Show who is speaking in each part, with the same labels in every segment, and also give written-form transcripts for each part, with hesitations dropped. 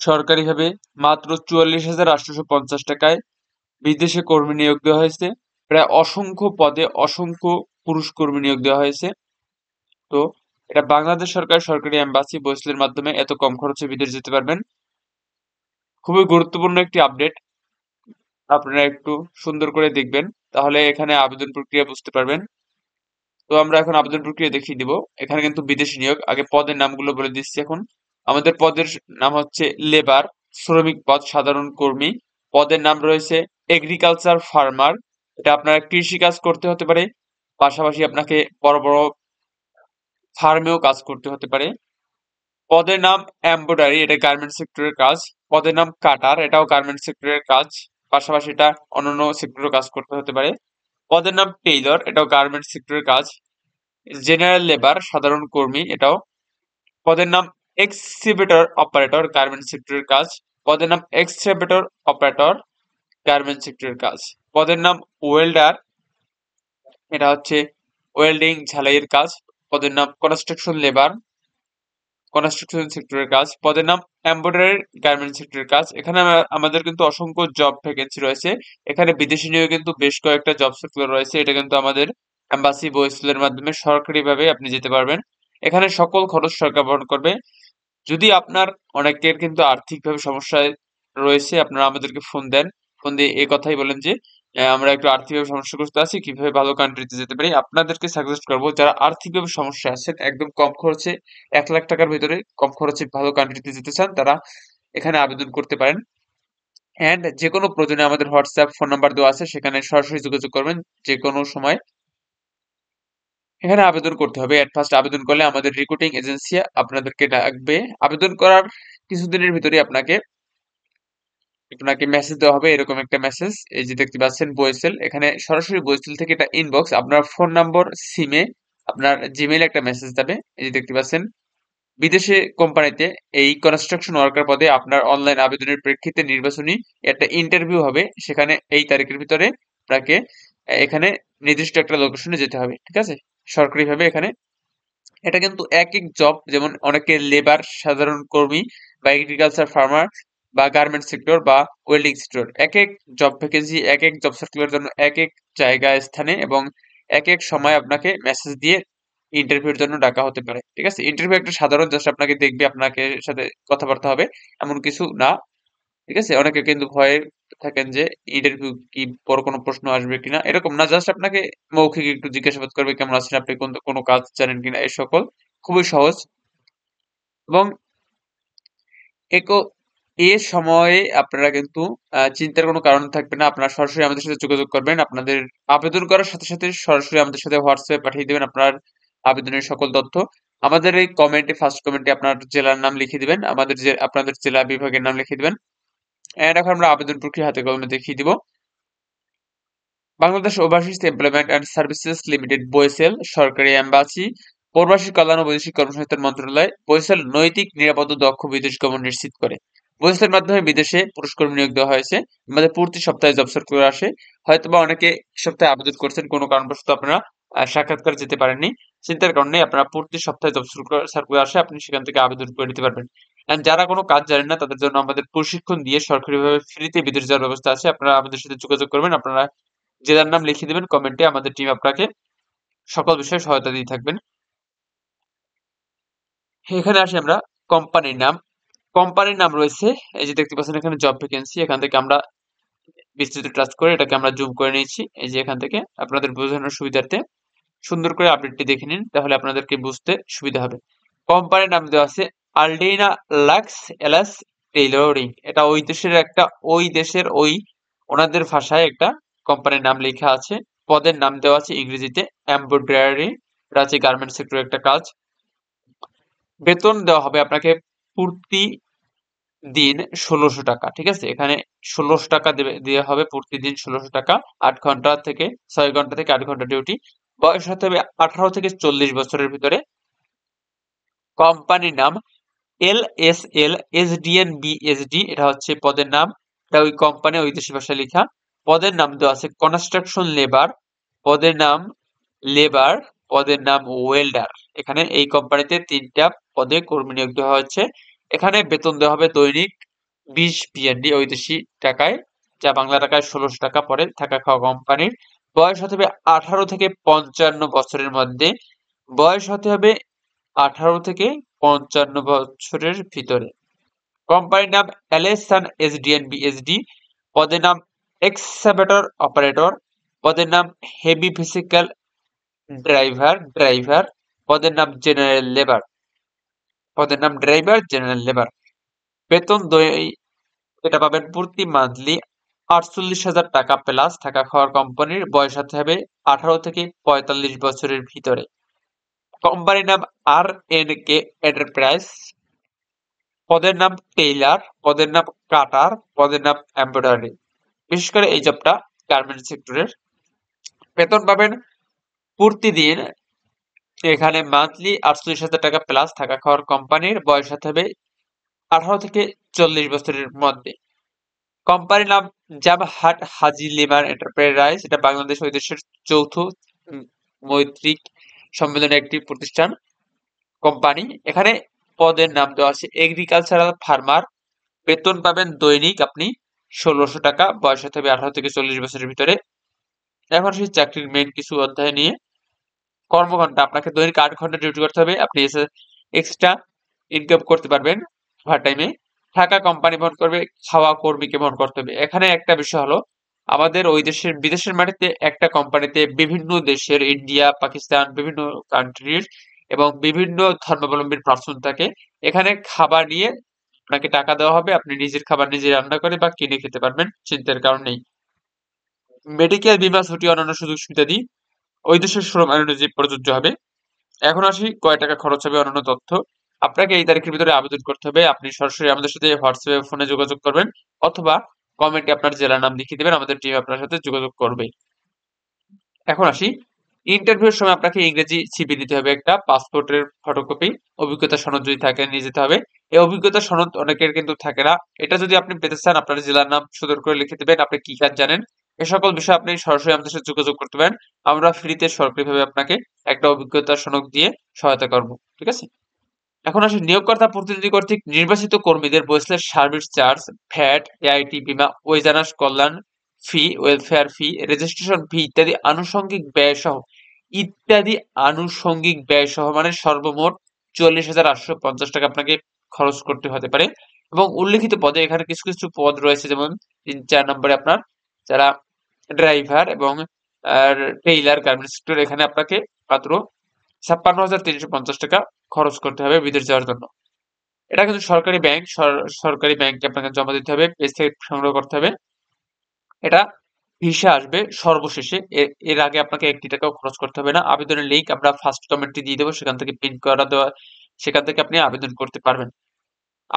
Speaker 1: সরকারিভাবে মাত্র ৪৪,৮৫০ টাকায় বিদেশে কর্মী নিয়োগ দেওয়া হয়েছে। প্রায় অসংখ্য পদে অসংখ্য পুরুষ কর্মী নিয়োগ দেওয়া হয়েছে। তো এটা বাংলাদেশ সরকার সরকারি এম্বাসি বয়সেলের মাধ্যমে এত কম খরচে বিদেশ যেতে পারবেন। খুবই গুরুত্বপূর্ণ একটি আপডেট, আপনারা একটু সুন্দর করে দেখবেন, তাহলে এখানে আবেদন প্রক্রিয়া বুঝতে পারবেন। তো আমরা এখন আবেদন প্রক্রিয়া দেখিয়ে দিব। এখানে কিন্তু বিদেশি নিয়োগ, আগে পদের নামগুলো বলে দিচ্ছি। এখন আমাদের পদের নাম হচ্ছে লেবার, শ্রমিক পদ, সাধারণ কর্মী। পদের নাম রয়েছে এগ্রিকালচার ফার্মার, এটা আপনার কৃষি কাজ করতে হতে পারে, পাশাপাশি আপনাকে বড় বড় ফার্মেও কাজ করতে হতে পারে। পদের নাম এমব্রয়ডারি, এটা গার্মেন্টস সেক্টরের কাজ। পদের নাম কাটার, এটাও গার্মেন্টস সেক্টরের কাজ, পাশাপাশি এটা অন্যান্য সেক্টরেও কাজ করতে হতে পারে। পদের নাম টেইলর, এটাও গার্মেন্টস সেক্টরের কাজ। জেনারেল লেবার, সাধারণ কর্মী, এটাও। পদের নাম এক্সিভেটর অপারেটর, গার্মেন্টস সেক্টরের কাজ। পদের নাম এক্সট্রাভেটর অপারেটর, গার্মেন্টস সেক্টরের কাজ। পদের নাম ওয়েল্ডার, এটা হচ্ছে ওয়েল্ডিং ঝালাইয়ের কাজ। পদের নাম কনস্ট্রাকশন লেবার, কনস্ট্রাকশন সেক্টরের কাজ। পদের নাম এমব্রয়ডারি, গার্মেন্টস সেক্টরের কাজ। এখানে আমাদের কিন্তু অসংখ্য জব ভ্যাকেন্সি রয়েছে। এখানে বিদেশি নিয়োগে কিন্তু বেশ কয়েকটা জব সার্কুলার রয়েছে, এটা কিন্তু আমাদের এম্বাসি বয়সেলের মাধ্যমে সরকারিভাবে আপনি যেতে পারবেন। এখানে সকল খরচ সরকার বহন করবে। যদি আপনার অনেকের কিন্তু আর্থিকভাবে সমস্যায় রয়েছে, আপনারা আমাদেরকে ফোন দেন, ফোন দিয়ে এই কথাই বলেন যে আমরা একটু আর্থিকভাবে সমস্যাগ্রস্ত আছি, কিভাবে ভালো কান্ট্রিতে যেতে পারি। আপনাদেরকে সাজেস্ট করবো যারা আর্থিকভাবে সমস্যা আছেন, একদম কম খরচে 1 লাখ টাকার ভিতরে কম খরচে ভালো কান্ট্রিতে যেতে চান, তারা এখানে আবেদন করতে পারেন। অ্যান্ড যে কোনো প্রয়োজনে আমাদের হোয়াটসঅ্যাপ ফোন নাম্বার দেওয়া আছে, সেখানে সরাসরি যোগাযোগ করবেন যে কোনো সময়। এখানে আবেদন করতে হবে। এট ফার্স্ট আবেদন করলে আমাদের রিক্রুটিং এজেন্সি আপনাদেরকে ডাকবে। আবেদন করার কিছুদিনের ভিতরে আপনাকে আপনাকে মেসেজ দেওয়া হবে, এরকম একটা মেসেজ, এই যে দেখতে পাচ্ছেন বয়েসেল, এখানে সরাসরি বয়েসেল থেকে এটা ইনবক্স, আপনার ফোন নম্বর সিমে আপনার জিমেইলে একটা মেসেজ যাবে। এই যে দেখতে পাচ্ছেন, বিদেশে কোম্পানিতে এই কনস্ট্রাকশন ওয়ার্কার পদে আপনার অনলাইন আবেদনের প্রেক্ষিতে নির্বাচনী একটা ইন্টারভিউ হবে, সেখানে এই তারিখের ভিতরে আপনাকে এখানে নির্দিষ্ট একটা লোকেশনে যেতে হবে, ঠিক আছে, সরকারিভাবে। এখানে এটা কিন্তু এক এক জব, যেমন অনেকে লেবার, সাধারণ কর্মী, বা এগ্রিকালচার ফার্মার, বা গার্মেন্টস সেক্টর, বা ওয়েল্ডিং সেক্টর, এক এক জব ভ্যাকেন্সি, এক এক জব সার্কুলার জন্য এক এক জায়গায় স্থানে এবং এক এক সময় আপনাকে মেসেজ দিয়ে ইন্টারভিউর জন্য ডাকা হতে পারে, ঠিক আছে। ইন্টারভিউ একটা সাধারণ, জাস্ট আপনাকে দেখবে, আপনাকে সাথে কথাবার্তা হবে, এমন কিছু না, ঠিক আছে। অনেকে কিন্তু ভয়ে থাকেন যে ইন্টারভিউ কি বড় কোনো প্রশ্ন আসবে কিনা, এরকম না, জাস্ট আপনাকে মৌখিক একটু জিজ্ঞাসাবাদ করবে, কেমন আছেন আপনি, কোন কোনো কাজ জানেন কিনা, এই সকল। খুবই সহজ। এবং একো এ সময়ে আপনারা কিন্তু চিন্তার কোনো কারণ থাকবে না, আপনারা সরাসরি আমাদের সাথে যোগাযোগ করবেন। আপনাদের আবেদন করার সাথে সাথে সরাসরি আমাদের সাথে হোয়াটসঅ্যাপে পাঠিয়ে দিবেন আপনার আবেদনের সকল তথ্য। আমাদের এই কমেন্টে, ফার্স্ট কমেন্টে আপনার জেলার নাম লিখে দিবেন, আমাদের যে আপনাদের জেলা বিভাগের নাম লিখে দিবেন। এন্ড এখন আমরা আবেদন প্রক্রিয়া হাতে কলমে দেখিয়ে দিব। Bangladesh overseas employment and services limited Barishal, সরকারি এম্বাসি, প্রবাসী কল্যাণ ও বৈদেশিক কর্মসংস্থান মন্ত্রণালয়, বরিশাল নৈতিক, নিরাপদ ও দক্ষ বিদেশ গমন নিশ্চিত করে। বরিশালের মাধ্যমে বিদেশে পুরুষ কর্মী নিয়োগ দেওয়া হয়েছে। আমাদের প্রতি সপ্তাহে জব সার্কুলার আসে। হয়তোবা অনেকে সপ্তাহে আবেদন করছেন, কোনো কারণবশত আপনারা সাক্ষাৎকার যেতে পারেননি, চিন্তার কারণে আপনারা প্রতি সপ্তাহে জব সার্কুলার আসে, আপনি সেখান থেকে আবেদন করে নিতে পারবেন। And যারা কোনো কাজ জানেন না, তাদের জন্য আমাদের প্রশিক্ষণ দিয়ে সরকারিভাবে ফ্রিতে বিদেশ যাওয়ার ব্যবস্থা আছে, আপনারা আমাদের সাথে যোগাযোগ করবেন। আপনারা জেলার নাম লিখে দিবেন কমেন্টে, আমাদের টিম আপনাকে সকল বিষয়ে সহায়তা দিয়ে থাকবেন। এখানে আসি আমরা কোম্পানির নাম। কোম্পানির নাম রয়েছে, এই যে দেখতে পাচ্ছেন এখানে জব ভ্যাকেন্সি, এখান থেকে আমরা বিস্তৃত টাচ করে এটাকে আমরা জুম করে নিয়েছি। এই যে এখান থেকে আপনাদের বোঝানোর সুবিধার্থে সুন্দর করে আপডেটটি দেখে নিন, তাহলে আপনাদেরকে বুঝতে সুবিধা হবে। কোম্পানির নাম দেওয়া আছে আলডেনা লাক্স এলাস টেইলরিং, এটা ওই দেশের একটা, ওই দেশের ওই ওনাদের ভাষায় একটা কোম্পানির নাম লেখা আছে। পদের নাম দেওয়া আছে ইংরেজিতে এমব্রয়ডারি, এটা হচ্ছে গার্মেন্টস সেক্টরের একটা কাজ। বেতন দেওয়া হবে আপনাকে প্রতি দিন 1600 টাকা, ঠিক আছে। এখানে 1600 টাকা দেওয়া হবে প্রতিদিন, 1600 টাকা। 8 ঘন্টা থেকে 6 ঘন্টা থেকে 8 ঘন্টা ডিউটি। বয়স হতে হবে 18 থেকে 40 বছরের ভিতরে। কোম্পানির নাম LSL SDN BSD, এটা হচ্ছে পদের নাম, এটা ওই কোম্পানি ওই দেশের ভাষায় লেখা। পদের নাম দেওয়া আছে কনস্ট্রাকশন লেবার, পদের নাম লেবার, পদের নাম ওয়েল্ডার। এখানে এই কোম্পানিতে 3টা পদে কর্মী নিয়োগ দেওয়া হচ্ছে। এখানে বেতন দেওয়া হবে দৈনিক 20 BND বৈদেশি টাকায়, যা বাংলা টাকায় 1600 টাকা পড়ে। থাকা খাওয়া কোম্পানির বয়স হতে হবে 18 থেকে 55 বছরের মধ্যে। বয়স হতে হবে 18 থেকে 55 বছরের ভিতরে। কোম্পানির নাম অ্যালেসান এসডিএন বিএসডি। পদের নাম এক্সকাভেটর অপারেটর। পদের নাম হেভি ভেসিকল ড্রাইভার। পদের নাম জেনারেল লেবার। পদের নাম ড্রাইভার, জেনারেল লেবার। বেতন এটা পাবেন প্রতি মান্থলি 48,000 টাকা প্লাস থাকা খাওয়ার। কোম্পানির বয়স হতে হবে 18 থেকে 45 বছরের ভিতরে। কোম্পানির নাম আর&কে এন্টারপ্রাইজ। পদের নাম টেইলার। পদের নাম কাটার। পদের নাম এমব্রয়ডারি। বিশেষ করে এই জবটা গার্মেন্টস সেক্টরের। বেতন পাবেন প্রতিদিন এখানে মান্থলি 48,000 টাকা প্লাস থাকা খাওয়ার। কোম্পানির বয়স হতে হবে 18 থেকে 40 বছরের মধ্যে। কোম্পানির নাম জামহাট হাজি লিমার এন্টারপ্রাইজ। এটা বাংলাদেশ ও দেশের যৌথ মৈত্রিক সম্মেলনের একটি প্রতিষ্ঠান কোম্পানি। এখানে পদের নাম দেওয়া আছে এগ্রিকালচারাল ফার্মার। বেতন পাবেন দৈনিক আপনি 1600 টাকা। বয়স হতে হবে 18 থেকে 40 বছরের ভিতরে। এখন সেই চাকরির মেইন কিছু অধ্যায় নিয়ে। কর্মঘণ্টা আপনাকে দৈনিক 8 ঘন্টা ডিউটি করতে হবে। আপনি এক্সট্রা ইনকাম করতে পারবেন ওভার টাইমে। থাকা কোম্পানি বহন করবে, খাওয়া কর্মীকে বহন করতে হবে। এখানে একটা বিষয় হলো, আমাদের ওই দেশের বিদেশের মাটিতে একটা কোম্পানিতে বিভিন্ন দেশের, ইন্ডিয়া, পাকিস্তান, বিভিন্ন কান্ট্রির এবং বিভিন্ন ধর্মাবলম্বীর পার্সন থাকে। এখানে খাবার নিয়ে আপনাকে টাকা দেওয়া হবে। আপনি নিজের খাবার নিজে রান্না করে বা কিনে খেতে পারবেন, চিন্তার কারণ নেই। মেডিকেল বীমা, ছুটি, অন্যান্য সুযোগ সুবিধাদি ওই দেশের শ্রম আইন অনুযায়ী প্রযোজ্য হবে। এখন আসি কয় টাকা খরচ হবে, অন্যান্য তথ্য। আপনাকে এই তারিখের ভিতরে আবেদন করতে হবে। আপনি সরাসরি আমাদের সাথে হোয়াটসঅ্যাপে ফোনে যোগাযোগ করবেন, অথবা কমেন্টে আপনার জেলার নাম লিখে দেবেন, আমাদের টিম আপনার সাথে যোগাযোগ করবে। এখন আসি, ইন্টারভিউর সময় আপনাকে ইংরেজি সিভি দিতে হবে, একটা পাসপোর্টের ফটোকপি, অভিজ্ঞতা সনদ যদি থাকে নিয়ে যেতে হবে। এই অভিজ্ঞতা সনদ অনেকের কিন্তু থাকে না। এটা যদি আপনি পেতে চান, আপনার জেলার নাম সুন্দর করে লিখে দেবেন, আপনি কি কাজ জানেন, এ সকল বিষয়ে আপনি সরাসরি আমাদের সাথে যোগাযোগ করতে পারেন। আমরা ফ্রিতে সরকারিভাবে আপনাকে একটা অভিজ্ঞতা সনদ দিয়ে সহায়তা করব, ঠিক আছে। এখন আসি, নিয়োগকর্তা প্রতিনিধি কর্তৃক নির্বাচিত কর্মীদের বৈশ্লেষ সার্ভিস চার্জ, ভ্যাট, এআইটি বিমা, ওয়েজানাস কল্যাণ ফি, ওয়েলফেয়ার ফি, রেজিস্ট্রেশন ফি ইত্যাদি আনুষঙ্গিক ব্যয় সহ মানে সর্বমোট 44,850 টাকা আপনাকে খরচ করতে হতে পারে। এবং উল্লেখিত পদে এখানে কিছু কিছু পদ রয়েছে, যেমন 3-4 নম্বরে আপনার যারা ড্রাইভার এবং টেইলার গার্মেন্টস সেক্টর, এখানে আপনাকে মাত্র 56,350 টাকা খরচ করতে হবে বিদেশ যাওয়ার জন্য। এটা কিন্তু সরকারি ব্যাংক, সরকারি ব্যাংকে আপনাকে জমা দিতে হবে, পেজ থেকে সংগ্রহ করতে হবে। এটা ভিসা আসবে সর্বশেষে, এর আগে আপনাকে 1 টাকাও খরচ করতে হবে না। আবেদনের লিঙ্ক আমরা ফার্স্ট কমেন্টে দিয়ে দেবো, সেখান থেকে প্রিন্ট করা দেওয়া, সেখান থেকে আপনি আবেদন করতে পারবেন।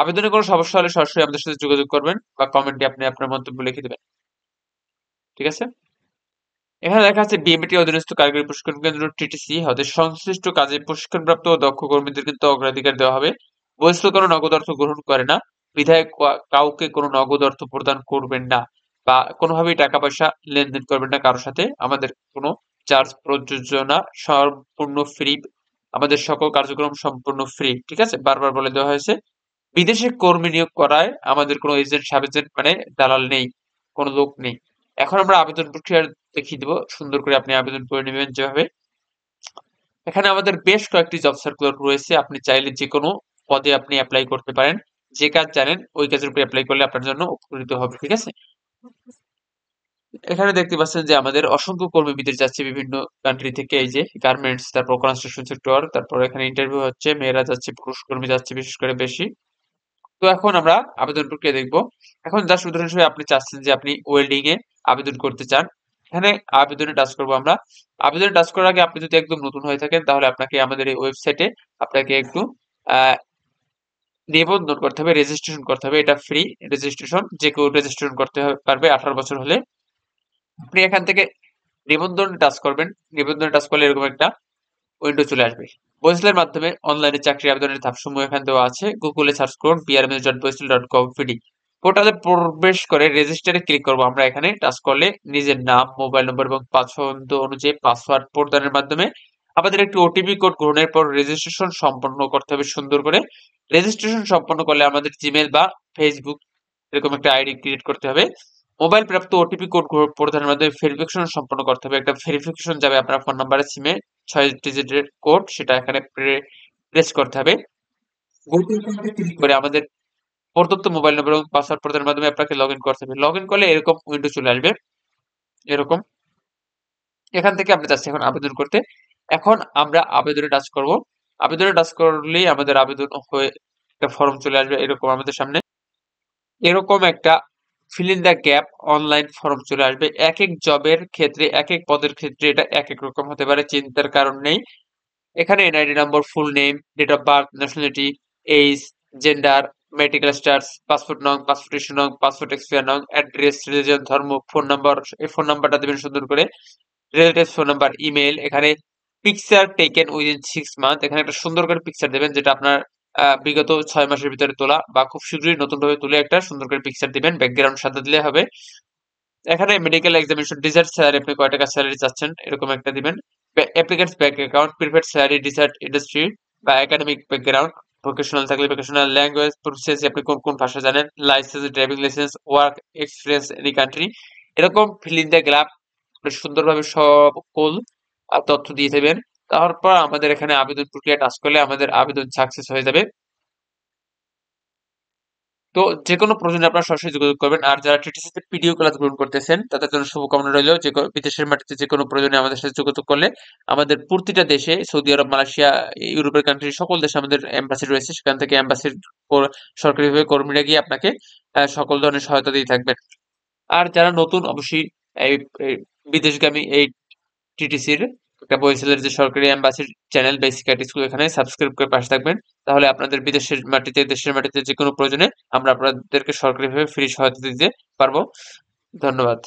Speaker 1: আবেদনে কোনো সমস্যা হলে সরাসরি আমাদের সাথে যোগাযোগ করবেন বা কমেন্টে আপনি আপনার মন্তব্য লিখে দেবেন, ঠিক আছে। এখানে লেখা আছে বিএমটি অধীনস্থ কারিগরি প্রশিক্ষণ কেন্দ্র টিটিসি হতে সংশ্লিষ্ট কাজে প্রশিক্ষণপ্রাপ্ত ও দক্ষ কর্মীদের কিন্তু অগ্রাধিকার দেওয়া হবে। বহিষ্ঠ কোনো নগদ অর্থ গ্রহণ করে না, বিধায় কাউকে কোনো নগদ অর্থ প্রদান করবেন না বা কোনোভাবেই টাকা পয়সা লেনদেন করবেন না কারোর সাথে। আমাদের কোনো চার্জ প্রযোজ্য না, সম্পূর্ণ ফ্রি। আমাদের সকল কার্যক্রম সম্পূর্ণ ফ্রি, ঠিক আছে, বারবার বলে দেওয়া হয়েছে। বিদেশে কর্মী নিয়োগ করায় আমাদের কোনো এজেন্ট সাবেজেন্ট মানে দালাল নেই, কোনো লোক নেই। এখন আমরা আবেদন প্রক্রিয়া দেখিয়ে দেবো, সুন্দর করে আপনি আবেদন করে নেবেন যেভাবে। এখানে আমাদের বেশ কয়েকটি জব সার্কুলার রয়েছে, আপনি চাইলে যে কোনো পদে আপনি অ্যাপ্লাই করতে পারেন। যে কাজ জানেন ওই কাজের উপর অ্যাপ্লাই করলে আপনার জন্য উপকৃত হবে, ঠিক আছে। এখানে দেখতে পাচ্ছেন যে আমাদের অসংখ্য কর্মী বিদেশ যাচ্ছে বিভিন্ন কান্ট্রি থেকে, এই যে গার্মেন্টস, তারপর কনস্ট্রাকশন সেক্টর, তারপর এখানে ইন্টারভিউ হচ্ছে, মেয়েরা যাচ্ছে, পুরুষ কর্মী যাচ্ছে বিশেষ করে বেশি। তো এখন আমরা আবেদন প্রক্রিয়া দেখব। এখন জাস্ট উদাহরণ হিসেবে আপনি চাচ্ছেন যে আপনি ওয়েল্ডিং এ আবেদন করতে চান, এখানে আবেদনে টাচ করব আমরা। আবেদনে টাচ করার আগে আপনি যদি একদম নতুন হয়ে থাকেন, তাহলে আপনাকে আমাদের এই ওয়েবসাইটে আপনাকে একটু নিবন্ধন করতে হবে, রেজিস্ট্রেশন করতে হবে। এটা ফ্রি রেজিস্ট্রেশন, যে কেউ রেজিস্ট্রেশন করতে পারবে 18 বছর হলে। আপনি এখান থেকে নিবন্ধনে টাচ করবেন। নিবন্ধনে টাচ করলে এরকম একটা উইন্ডো চলে আসবে। বইসেলের মাধ্যমে অনলাইনে চাকরি আবেদনের ধাপসমূহ এখানে দেওয়া আছে। গুগলে সার্চ করুন brms.boisel.com/pd। পোর্টালে প্রবেশ করে রেজিস্টারে ক্লিক করব আমরা। এখানে টাচ করলে নিজের নাম, মোবাইল নম্বর এবং পছন্দ অনুযায়ী পাসওয়ার্ড প্রদানের মাধ্যমে আমাদের একটি ওটিপি কোড গ্রহণের পর রেজিস্ট্রেশন সম্পন্ন করতে হবে সুন্দর করে। রেজিস্ট্রেশন সম্পন্ন করলে আমাদের জিমেল বা ফেসবুক এরকম একটা আইডি ক্রিয়েট করতে হবে। মোবাইল প্রাপ্ত ওটিপি কোড প্রদানের মাধ্যমে ভেরিফিকেশন সম্পন্ন করতে হবে। একটা ভেরিফিকেশন যাবে আপনার ফোন নাম্বারে, সিমে 6 ডিজিটের কোড, সেটা এখানে প্রেস করতে হবে। গুগল অ্যাকাউন্টে ক্লিক করে আমাদের প্রদত্ত মোবাইল নম্বর এবং পাসওয়ার্ড প্রদানের মাধ্যমে আপনাকে লগ ইন করতে হবে। লগ ইন করলে এরকম উইন্ডো চলে আসবে, এরকম। এখান থেকে আমরা যাচ্ছি এখন আবেদন করতে। এখন আমরা আবেদনে টাচ করব। আবেদনে টাচ করলেই আমাদের আবেদন হয়ে একটা ফর্ম চলে আসবে এরকম আমাদের সামনে। এরকম একটা feel in the gap online form চলে আসবে। এক এক জবের ক্ষেত্রে, এক এক পদের ক্ষেত্রে এটা এক এক রকম হতে পারে, চিন্তার কারণ নেই। এখানে NID number, full name, date of birth, nationality, age, gender, medical status, passport নং, পাসপোর্ট ইস্যু নং, পাসপোর্ট এক্সপায়ার নং, অ্যাড্রেস, রিলিজিয়ন, ধর্ম, ফোন নাম্বার, এই ফোন নাম্বারটা দেবেন সুন্দর করে, রিলেটিভস ফোন নাম্বার, ইমেল। এখানে পিকচার টেকেন উইদিন 6 মান্থ, এখানে একটা সুন্দর করে পিকচার দেবেন যেটা আপনার বিগত 6 মাসের ভিতরে তোলা বা খুব শীঘ্রই নতুন ভাবে তুলে একটা সুন্দর করে পিকচার দিবেন, ব্যাকগ্রাউন্ড সাদা দিলে হবে। এখানে মেডিকেল এক্সামিনেশন, ডিজার্ট স্যালারি, আপনি কয় টাকা স্যালারি চাচ্ছেন এরকম একটা দিবেন। Applicants bank account, preferred salary, desired industry বা একাডেমিক ব্যাকগ্রাউন্ড, ভোকেশনাল থাকলে ভোকেশনাল, ল্যাঙ্গুয়েজ প্রফিসিয়েন্সি, আপনি কোন কোন ভাষা জানেন, license, driving license, work experience any country, এরকম ফিল ইন দ্য গ্যাপ সুন্দরভাবে সকল তথ্য দিয়ে দেবেন। তারপর আমাদের এখানে আবেদন প্রক্রিয়া টাচ করলে আমাদের আবেদন সাকসেস হয়ে যাবে। তো যেকোনো প্রয়োজনে আপনারা সরাসরি যোগাযোগ করবেন। আর যারা টিটিসিতে পিডিও ক্লাস গ্রহণ করতেছেন তাদের জন্য শুভকামনা রইল। যে বিদেশের মাটিতে যেকোনো প্রয়োজনে আমাদের সাথে যোগাযোগ করলে আমাদের প্রতিটা দেশে, সৌদি আরব, মালয়েশিয়া, ইউরোপের কান্ট্রি, সকল দেশে আমাদের এম্বাসি রয়েছে। সেখান থেকে এম্বাসির সরকারিভাবে কর্মীরা গিয়ে আপনাকে সকল ধরনের সহায়তা দিয়ে থাকবেন। আর যারা নতুন, অবশ্যই এই এই বিদেশগামী এই টিটিসির একটা বরিশালের যে সরকারি এম্বাসির চ্যানেল বেসিক আইটি স্কুল, এখানে সাবস্ক্রাইব করে পাশে থাকবেন। তাহলে আপনাদের বিদেশের মাটিতে, দেশের মাটিতে যেকোনো প্রয়োজনে আমরা আপনাদেরকে সরকারিভাবে ফ্রি সহায়তা দিতে পারবো। ধন্যবাদ।